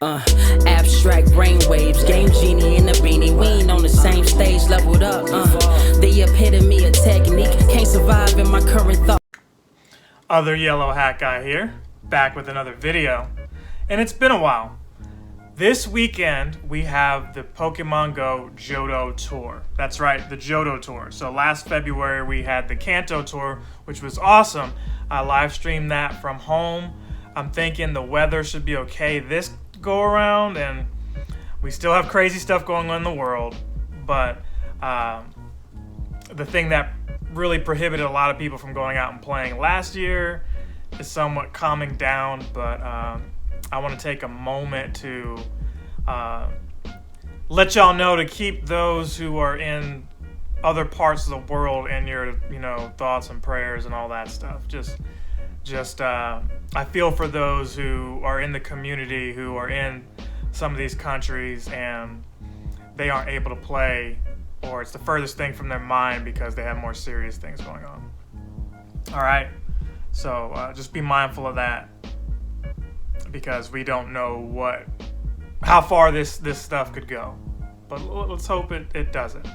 Uh, Abstract brainwaves, game genie in the beanie. We ain't on the same stage, leveled up. The epitome of technique, can't survive in my current thought. Other yellow hat guy here, back with another video. And it's been a while. This weekend, we have the Pokemon Go Johto Tour. That's right, the Johto Tour. So last February, we had the Kanto Tour, which was awesome. I live streamed that from home. I'm thinking the weather should be okay this go around, and we still have crazy stuff going on in the world. But the thing that really prohibited a lot of people from going out and playing last year is somewhat calming down, but I want to take a moment to let y'all know to keep those who are in other parts of the world in your thoughts and prayers and all that stuff. Just I feel for those who are in the community, who are in some of these countries and they aren't able to play, or it's the furthest thing from their mind because they have more serious things going on. All right, so just be mindful of that, because we don't know how far this stuff could go, but let's hope it doesn't.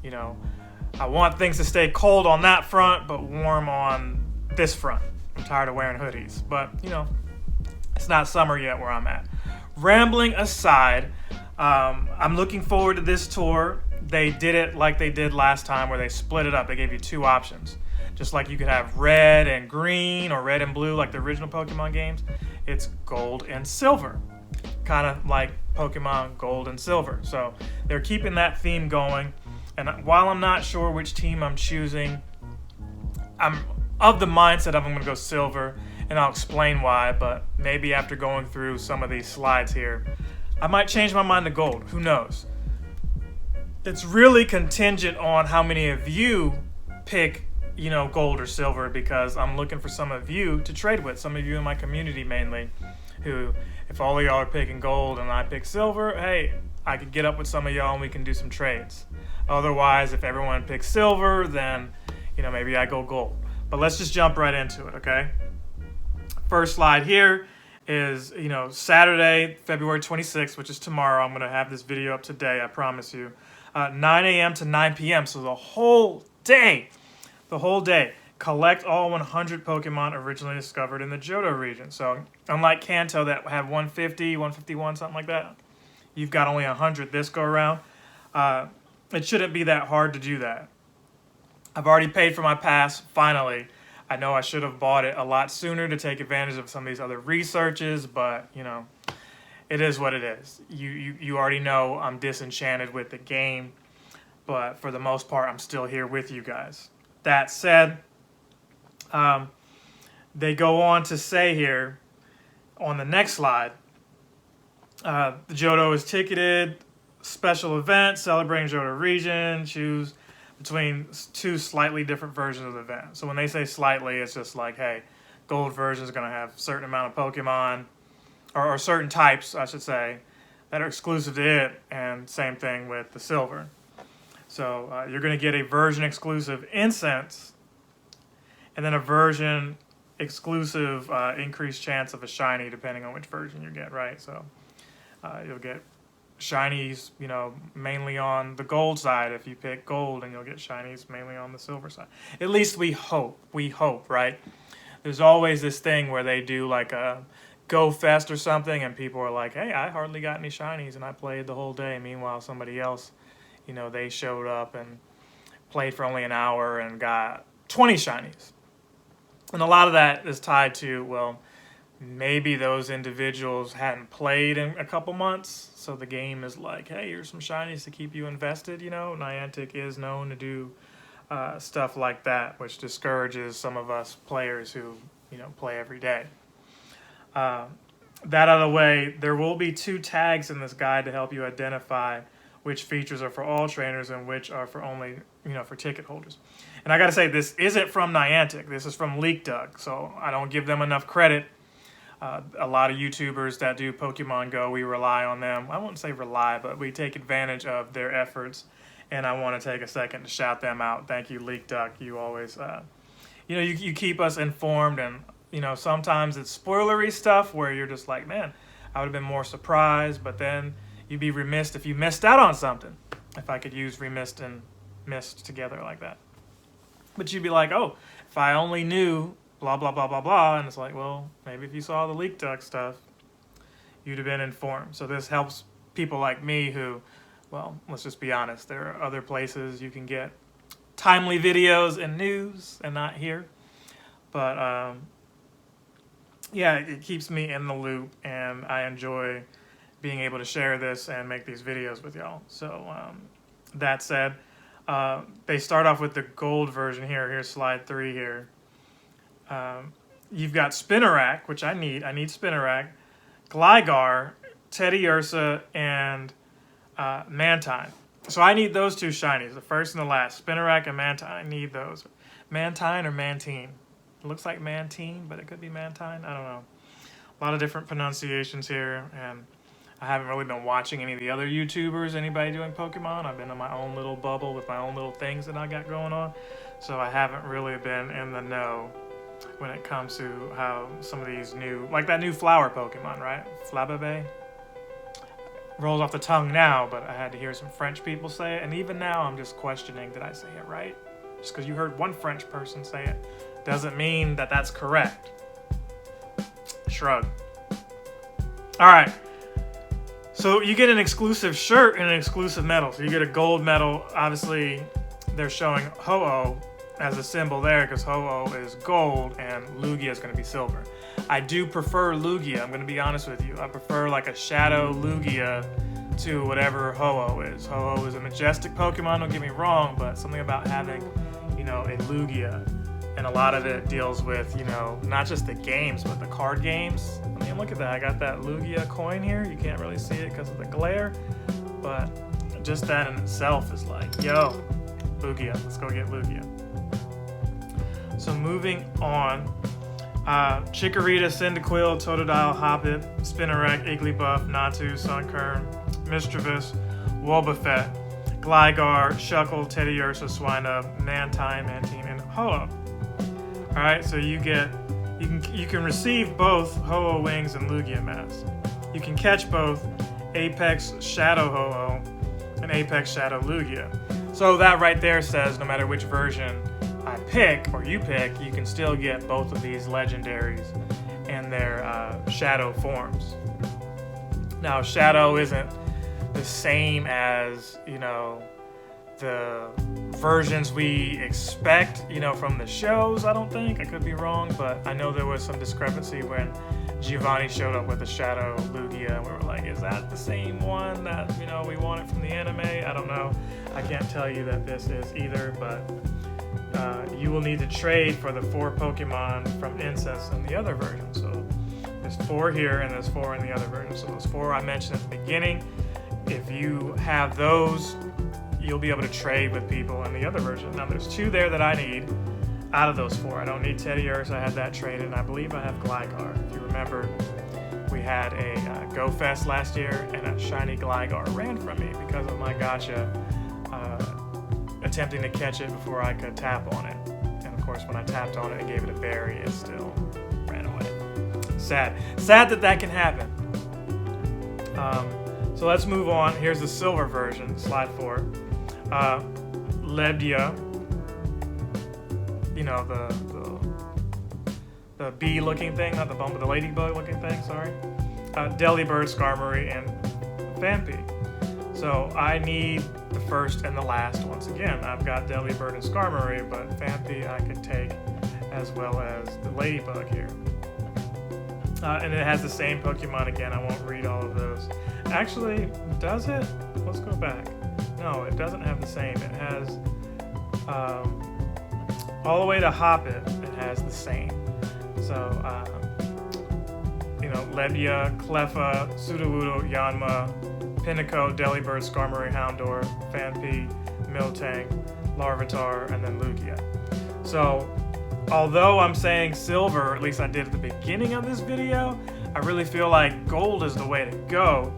I want things to stay cold on that front, but warm on this front. I'm tired of wearing hoodies, but it's not summer yet where I'm at. Rambling aside, I'm looking forward to this tour. They did it like they did last time, where they split it up. They gave you two options. Just like you could have red and green or red and blue like the original Pokemon games, it's gold and silver. Kind of like Pokemon Gold and Silver. So they're keeping that theme going. And while I'm not sure which team I'm choosing, I'm of the mindset of I'm going to go silver, and I'll explain why, but maybe after going through some of these slides here, I might change my mind to gold. Who knows? It's really contingent on how many of you pick, gold or silver, because I'm looking for some of you to trade with, some of you in my community mainly, who, if all of y'all are picking gold and I pick silver, hey, I could get up with some of y'all and we can do some trades. Otherwise, if everyone picks silver, then, maybe I go gold. But let's just jump right into it, okay? First slide here is, Saturday, February 26th, which is tomorrow. I'm going to have this video up today, I promise you. 9 a.m. to 9 p.m., so the whole day, collect all 100 Pokemon originally discovered in the Johto region. So unlike Kanto that have 150, 151, something like that, you've got only 100 this go around. It shouldn't be that hard to do that. I've already paid for my pass, finally. I know I should have bought it a lot sooner to take advantage of some of these other researches, but, it is what it is. You already know I'm disenchanted with the game, but for the most part, I'm still here with you guys. That said, they go on to say here on the next slide, the Johto is ticketed, special event, celebrating Johto region, choose between two slightly different versions of the event. So when they say slightly, it's just like, hey, gold version is going to have a certain amount of Pokemon, or certain types, I should say, that are exclusive to it, and same thing with the silver. So you're going to get a version exclusive incense, and then a version exclusive increased chance of a shiny, depending on which version you get, right? So you'll get shinies, mainly on the gold side if you pick gold, and you'll get shinies mainly on the silver side. At least we hope, right? There's always this thing where they do like a Go Fest or something, and people are like, hey, I hardly got any shinies, and I played the whole day. Meanwhile, somebody else, they showed up and played for only an hour and got 20 shinies. And a lot of that is tied to, well, maybe those individuals hadn't played in a couple months, so the game is like, hey, here's some shinies to keep you invested. Niantic is known to do stuff like that, which discourages some of us players who, play every day. That out of the way, there will be 2 tags in this guide to help you identify which features are for all trainers and which are for only, for ticket holders. And I gotta say, this isn't from Niantic. This is from LeakDug, so I don't give them enough credit. A lot of YouTubers that do Pokemon Go, we rely on them. I wouldn't say rely, but we take advantage of their efforts, and I want to take a second to shout them out. Thank you, LeakDug. You always, you keep us informed, and sometimes it's spoilery stuff where you're just like, man, I would have been more surprised, but then you'd be remiss if you missed out on something. If I could use remissed and missed together like that. But you'd be like, oh, if I only knew blah, blah, blah, blah, blah. And it's like, well, maybe if you saw the leak duck stuff, you'd have been informed. So this helps people like me who, well, let's just be honest. There are other places you can get timely videos and news and not here. But, yeah, it keeps me in the loop, and I enjoy being able to share this and make these videos with y'all. So that said, they start off with the gold version here. Here's slide 3 here. You've got Spinarak, which I need. I need Spinarak, Gligar, Teddy Ursa, and Mantine. So I need those 2 shinies, the first and the last. Spinarak and Mantine. I need those. Mantine or Mantine? It looks like Mantine, but it could be Mantine. I don't know. A lot of different pronunciations here, and I haven't really been watching any of the other YouTubers, anybody doing Pokemon. I've been in my own little bubble with my own little things that I got going on. So I haven't really been in the know when it comes to how some of these new, like that new flower Pokemon, right? Flabébé. Rolls off the tongue now, but I had to hear some French people say it. And even now, I'm just questioning, did I say it right? Just because you heard one French person say it doesn't mean that that's correct. Shrug. All right. So you get an exclusive shirt and an exclusive medal. So you get a gold medal. Obviously, they're showing Ho-Oh as a symbol there because Ho-Oh is gold and Lugia is going to be silver. I do prefer Lugia. I'm going to be honest with you. I prefer like a Shadow Lugia to whatever Ho-Oh is. Ho-Oh is a majestic Pokemon, don't get me wrong, but something about having, you know, a Lugia. And a lot of it deals with, you know, not just the games, but the card games. I mean, look at that. I got that Lugia coin here. You can't really see it because of the glare. But just that in itself is like, yo, Lugia. Let's go get Lugia. So moving on. Chikorita, Cyndaquil, Totodile, Hoppip, Spinarak, Igglybuff, Natu, Sunkern, Mischievous, Wobbuffet, Gligar, Shuckle, Teddy Ursa, Swinub, Mantine, Mantine, and Ho-Oh. Alright, so you can receive both Ho-Oh wings and Lugia masks. You can catch both Apex Shadow Ho-Oh and Apex Shadow Lugia. So that right there says no matter which version I pick, or you pick, you can still get both of these legendaries in their Shadow forms. Now, Shadow isn't the same as, you know, the versions we expect, you know, from the shows, I don't think. I could be wrong, but I know there was some discrepancy when Giovanni showed up with a Shadow Lugia, and we were like, is that the same one that, you know, we wanted from the anime? I don't know. I can't tell you that this is either, but you will need to trade for the 4 Pokemon from Incense in the other version. So there's 4 here, and there's 4 in the other version. So those 4 I mentioned at the beginning, if you have those, you'll be able to trade with people in the other version. Now there's 2 there that I need out of those 4. I don't need Teddy Ursa, I had that traded, and I believe I have Gligar. If you remember, we had a Go Fest last year, and a shiny Gligar ran from me because of my gotcha attempting to catch it before I could tap on it. And of course, when I tapped on it and gave it a berry, it still ran away. Sad. Sad that that can happen. So let's move on. Here's the silver version, slide 4. Lebdia, you know, the bee-looking thing, not the bump, but the ladybug-looking thing, sorry. Delibird, Skarmory, and Phanpy. So I need the first and the last once again. I've got Delibird and Skarmory, but Phanpy I could take as well as the ladybug here. And it has the same Pokemon again. I won't read all of those. Actually, does it? Let's go back. No, it doesn't have the same. It has, all the way to Hoppip, it has the same. So, you know, Lebdia, Cleffa, Sudowoodo, Yanma, Pinnacle, Delibird, Skarmory, Houndour, Phanpy, Miltank, Larvitar, and then Lugia. So, although I'm saying silver, at least I did at the beginning of this video, I really feel like gold is the way to go,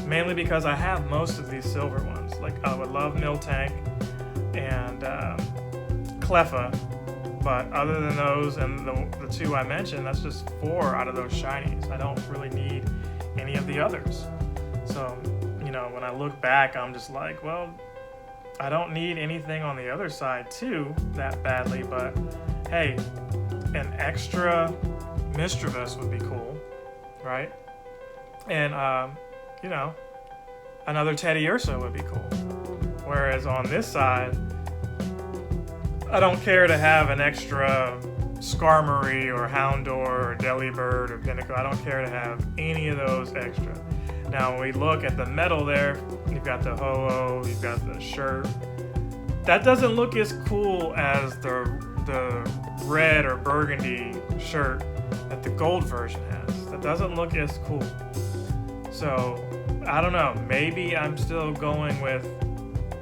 mainly because I have most of these silver ones. Like, I would love Miltank and Cleffa, but other than those and the 2 I mentioned, that's just 4 out of those shinies. I don't really need any of the others. So, you know, when I look back, I'm just like, well, I don't need anything on the other side too that badly, but hey, an extra Mischievous would be cool, right? And, you know, another Teddy Ursa would be cool. Whereas on this side, I don't care to have an extra Skarmory or Houndour or Delibird or Pinnacle. I don't care to have any of those extra. Now, when we look at the metal there, you've got the Ho-Oh, you've got the shirt. That doesn't look as cool as the red or burgundy shirt that the gold version has. That doesn't look as cool. So, I don't know. Maybe I'm still going with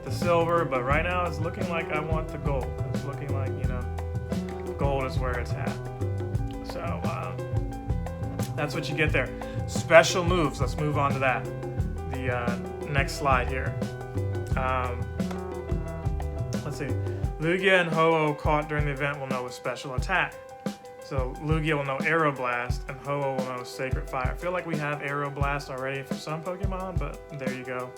the silver, but right now it's looking like I want the gold. It's looking like, you know, gold is where it's at. So, that's what you get there. Special moves. Let's move on to that. The next slide here. Let's see. Lugia and Ho-Oh caught during the event will know a special attack. So Lugia will know Aeroblast, and Ho-Oh will know Sacred Fire. I feel like we have Aeroblast already for some Pokemon, but there you go.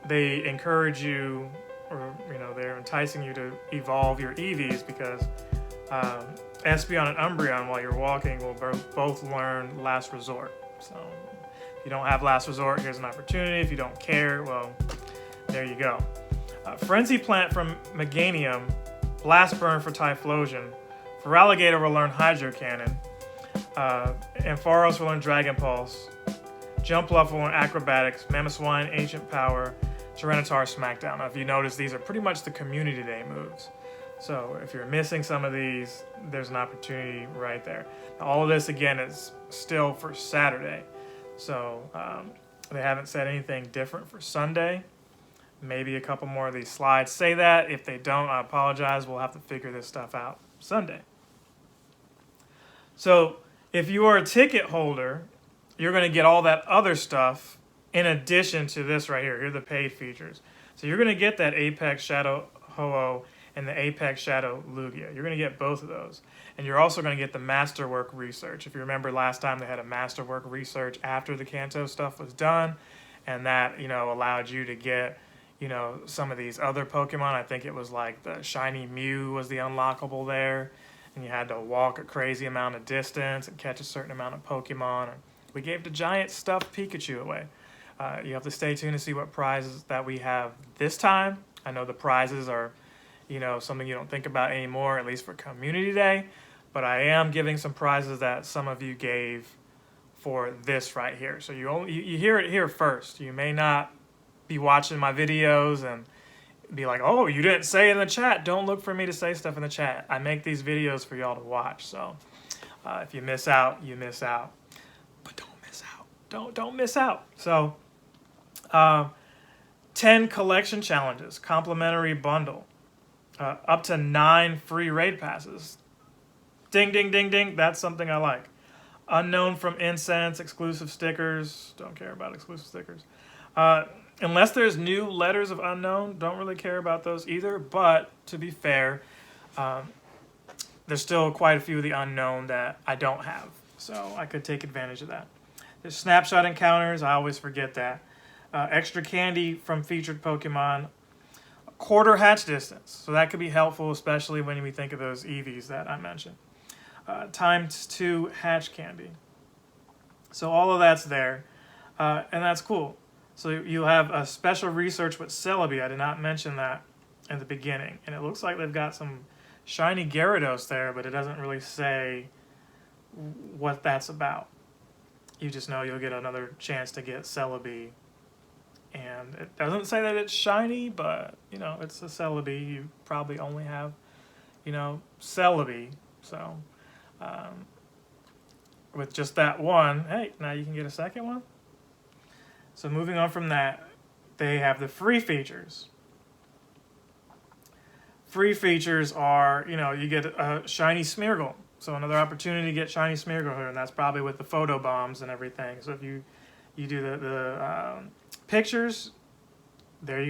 They encourage you, or you know, they're enticing you to evolve your Eevees because Espeon and Umbreon, while you're walking, will both learn Last Resort. So if you don't have Last Resort, here's an opportunity. If you don't care, well, there you go. Frenzy Plant from Meganium, Blast Burn for Typhlosion, Feraligatr will learn Hydro Cannon, Ampharos will learn Dragon Pulse, Jumpluff will learn Acrobatics, Mamoswine Ancient Power, Tyranitar Smackdown. Now, if you notice, these are pretty much the Community Day moves. So if you're missing some of these, there's an opportunity right there. Now, all of this, again, is still for Saturday. So they haven't said anything different for Sunday. Maybe a couple more of these slides say that. If they don't, I apologize. We'll have to figure this stuff out Sunday. So if you are a ticket holder, you're going to get all that other stuff in addition to this right here. Here are the paid features. So you're going to get that Apex Shadow Ho-Oh and the Apex Shadow Lugia. You're going to get both of those. And you're also going to get the Masterwork Research. If you remember last time, they had a Masterwork Research after the Kanto stuff was done. And that, you know, allowed you to get, you know, some of these other Pokemon. I think it was like the Shiny Mew was the unlockable there. And you had to walk a crazy amount of distance and catch a certain amount of Pokemon. We gave the giant stuffed Pikachu away. You have to stay tuned to see what prizes that we have this time. I know the prizes are, you know, something you don't think about anymore, at least for Community Day. But I am giving some prizes that some of you gave for this right here. So you hear it here first. You may not be watching my videos and be like, oh, you didn't say it in the chat. Don't look for me to say stuff in the chat. I make these videos for y'all to watch. So if you miss out, you miss out. But don't miss out. Don't miss out. So 10 collection challenges, complimentary bundle, up to 9 free raid passes. Ding, ding, ding, ding. That's something I like. Unknown from Incense, exclusive stickers. Don't care about exclusive stickers. Unless there's new letters of Unknown, don't really care about those either. But to be fair, there's still quite a few of the Unknown that I don't have. So I could take advantage of that. There's snapshot encounters. I always forget that. Extra candy from featured Pokemon. Quarter hatch distance. So that could be helpful, especially when we think of those Eevees that I mentioned. ×2 hatch candy. So all of that's there. And that's cool. So you'll have a special research with Celebi. I did not mention that in the beginning. And it looks like they've got some shiny Gyarados there, but it doesn't really say what that's about. You just know you'll get another chance to get Celebi. And it doesn't say that it's shiny, but, you know, it's a Celebi. You probably only have, you know, Celebi. So, with just that one, hey, now you can get a second one. So moving on from that, they have the free features. Free features are, you know, you get a shiny Smeargle. So another opportunity to get shiny Smeargle here, and that's probably with the photo bombs and everything. So if you do the pictures, there you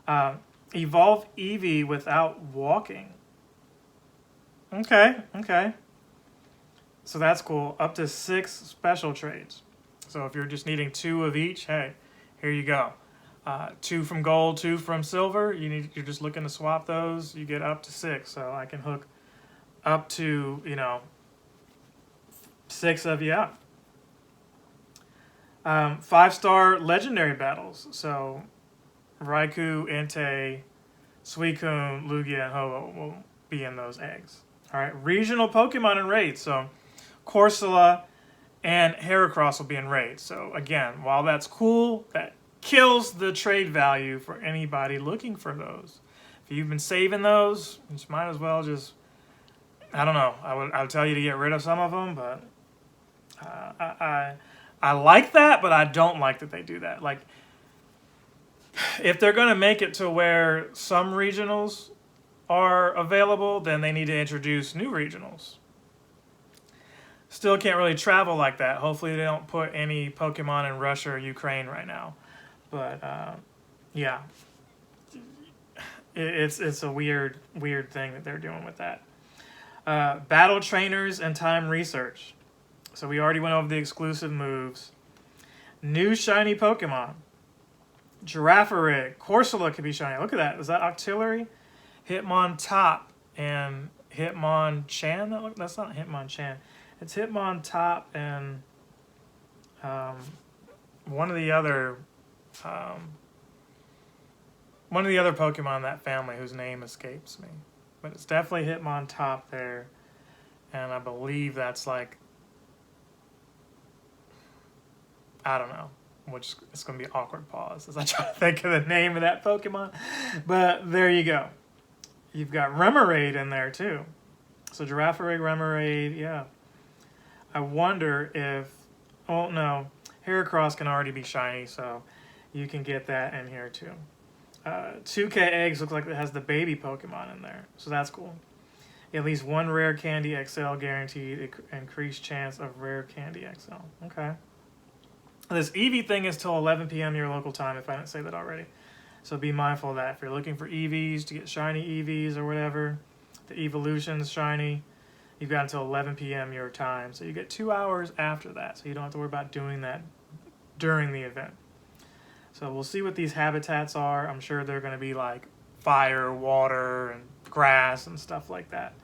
go. Evolve Eevee without walking. Okay. So that's cool. Up to 6 special trades. So if you're just needing 2 of each, hey, here you go. 2 from gold, 2 from silver. You're just looking to swap those. You get up to 6. So I can hook up to 6 of you up. 5-star legendary battles. So Raikou, Entei, Suicune, Lugia, and Ho-Oh will be in those eggs. All right, regional Pokemon in raids. So Corsola and Heracross will be in raids. So again, while that's cool, that kills the trade value for anybody looking for those. If you've been saving those, you just might as well just, I don't know. I would tell you to get rid of some of them, but I like that, but I don't like that they do that. Like, if they're going to make it to where some regionals are available, then they need to introduce new regionals. Still can't really travel like that. Hopefully they don't put any Pokemon in Russia or Ukraine right now. But, yeah. It's a weird thing that they're doing with that. Battle trainers and time research. So we already went over the exclusive moves. New shiny Pokemon. Girafarig. Corsola could be shiny. Look at that. Is that Octillery? Hitmontop and Hitmonchan? That's not Hitmonchan. It's Hitmontop and one of the other Pokemon in that family whose name escapes me. But it's definitely Hitmontop there. And I believe that's like, I don't know, which it's going to be an awkward pause as I try to think of the name of that Pokemon. But there you go. You've got Remoraid in there too. So Girafarig, Remoraid, yeah. I wonder if, oh no, Heracross can already be shiny, so you can get that in here too. 2K eggs looks like it has the baby Pokemon in there, so that's cool. At least 1 rare candy XL guaranteed, increased chance of rare candy XL. Okay. This Eevee thing is till 11 p.m. your local time, if I didn't say that already. So be mindful of that. If you're looking for Eevees, to get shiny Eevees or whatever, the Evolution's shiny, you've got until 11 p.m. your time. So you get 2 hours after that, so you don't have to worry about doing that during the event. So we'll see what these habitats are. I'm sure they're going to be like fire, water, and grass and stuff like that.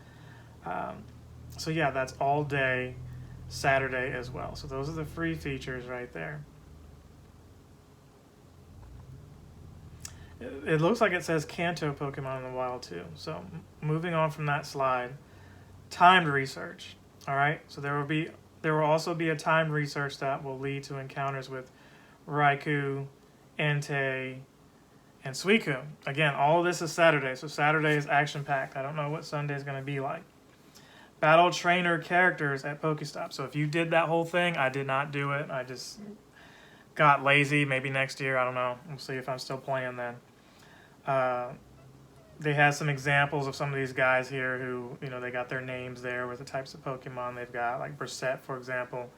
So yeah, that's all day Saturday as well. So those are the free features right there. It looks like it says Kanto Pokemon in the wild too. So moving on from that slide, timed research. All right, so there will also be a timed research that will lead to encounters with Raikou, Entei, and Suicune. Again, all of this is Saturday, so Saturday is action-packed. I don't know what Sunday is going to be like. Battle trainer characters at Pokestop. So if you did that whole thing, I did not do it. I just got lazy. Maybe next year, I don't know. We'll see if I'm still playing then. They have some examples of some of these guys here who, they got their names there with the types of Pokemon they've got. Like Brissette, for example,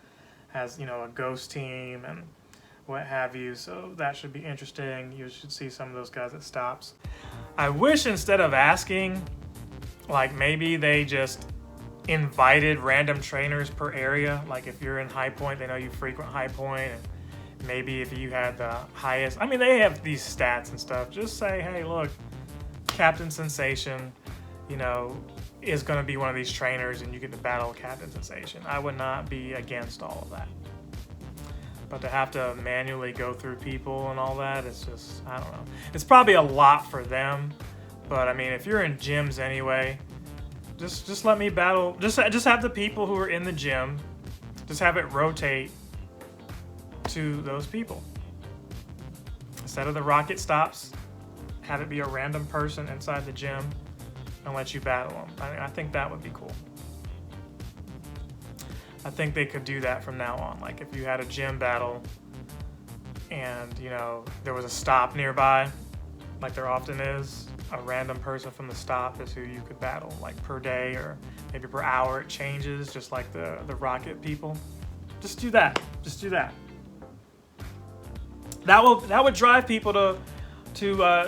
has, a ghost team and what have you. So that should be interesting. You should see some of those guys at stops. I wish instead of asking, like maybe they just invited random trainers per area. Like if you're in High Point, they know you frequent High Point, and maybe if you had the highest, they have these stats and stuff. Just say, hey, look, Captain Sensation, is going to be one of these trainers, and you get to battle Captain Sensation. I would not be against all of that. But to have to manually go through people and all that, it's just, I don't know. It's probably a lot for them, but if you're in gyms anyway, just let me battle. Just have the people who are in the gym, just have it rotate to those people. Instead of the rocket stops, have it be a random person inside the gym and let you battle them. I think that would be cool. I think they could do that from now on. Like if you had a gym battle and, there was a stop nearby, like there often is, a random person from the stop is who you could battle, like per day or maybe per hour. It changes, just like the rocket people. Just do that. Just do that. That would drive people to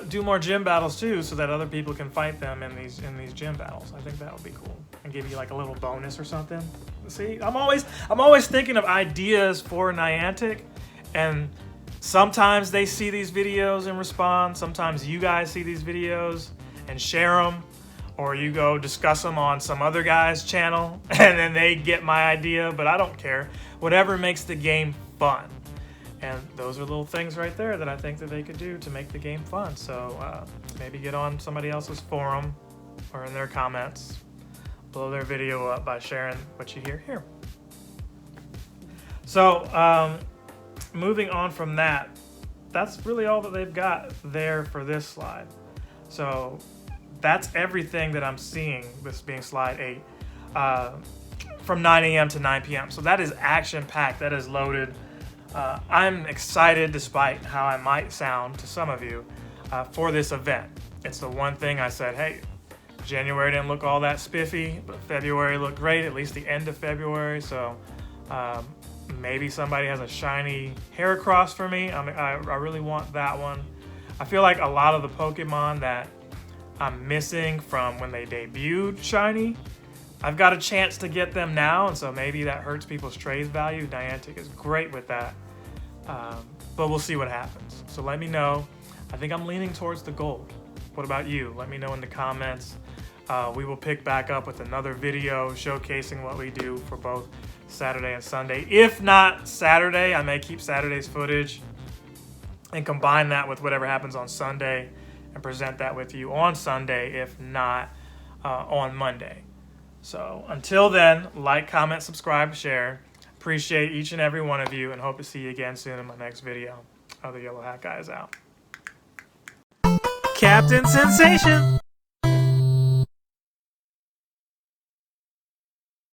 do more gym battles too, so that other people can fight them in these gym battles. I think that would be cool, and give you like a little bonus or something. See, I'm always thinking of ideas for Niantic, and sometimes they see these videos and respond. Sometimes you guys see these videos and share them, or you go discuss them on some other guy's channel, and then they get my idea. But I don't care. Whatever makes the game fun. And those are little things right there that I think that they could do to make the game fun. So maybe get on somebody else's forum or in their comments. Blow their video up by sharing what you hear here. So moving on from that, that's really all that they've got there for this slide. So that's everything that I'm seeing, this being slide 8, from 9 a.m. to 9 p.m. So that is action-packed, that is loaded. I'm excited, despite how I might sound to some of you, for this event. It's the one thing I said, hey, January didn't look all that spiffy, but February looked great, at least the end of February. So maybe somebody has a shiny Heracross for me. I really want that one. I feel like a lot of the Pokemon that I'm missing from when they debuted shiny, I've got a chance to get them now, and so maybe that hurts people's trade value. Niantic is great with that, but we'll see what happens. So let me know. I think I'm leaning towards the gold. What about you? Let me know in the comments. We will pick back up with another video showcasing what we do for both Saturday and Sunday. If not Saturday, I may keep Saturday's footage and combine that with whatever happens on Sunday and present that with you on Sunday, if not on Monday. So until then, like, comment, subscribe, share. Appreciate each and every one of you, and hope to see you again soon in my next video. Other Yellow Hat Guy is out. Captain Sensation!